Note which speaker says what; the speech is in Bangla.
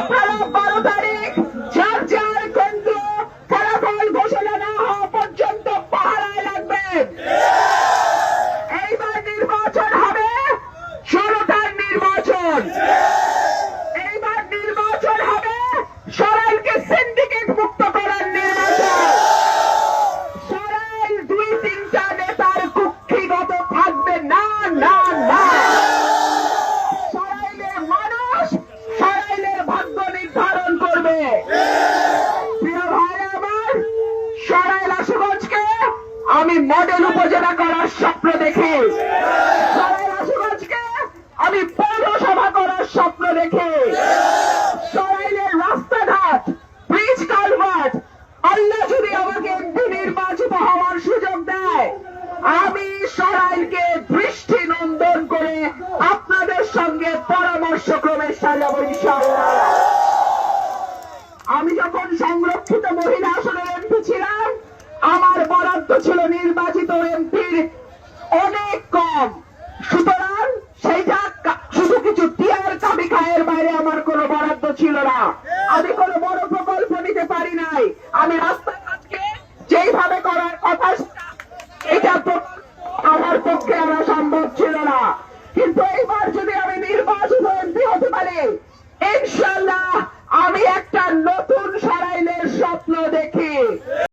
Speaker 1: আপনারা 12 তারিখ যার যার কেন্দ্র ফলাফল ঘোষণা না হওয়া পর্যন্ত পাহারায় রাখবেন। এইবার নির্বাচন হবে জনতার নির্বাচন। এইবার নির্বাচন হবে সরাইলকে সিন্ডিকেট মুক্ত করার নির্বাচন। সরাইল 2-3টা নেতার কুক্ষিগত থাকবে না, না, না। সরাইলের মানুষ সরাইলের ভাগ্য নির্ধারণ করবে। প্রিয় ভাই আমার, সরাইল আশুগঞ্জকে আমি মডেল উপজেলা করার স্বপ্ন দেখি। সরাইল আশুগঞ্জকে আমি পৌরসভা করার স্বপ্ন দেখি। সরাইলের রাস্তাঘাট, ব্রিজ, কালভার্ট আল্লাহ যদি আমাকে এমপি নির্বাচিত হওয়ার সুযোগ দেয়, আমি সরাইলকে দৃষ্টি নন্দন করে আপনাদের সঙ্গে পরামর্শ ক্রমে সাজাবো ইনশাআল্লাহ। আমি যখন সংরক্ষিত মহিলা আসনের এমপি ছিলাম, আমার বরাদ্দ ছিল নির্বাচিত এমপির অনেক কম। সুতরাং সেইটা শুধু কিছু টিয়ার কাবি খায়ের বাইরে আমার কোনো বরাদ্দ ছিল না। আমি কোনো বড় প্রকল্প নিতে পারি নাই। আমি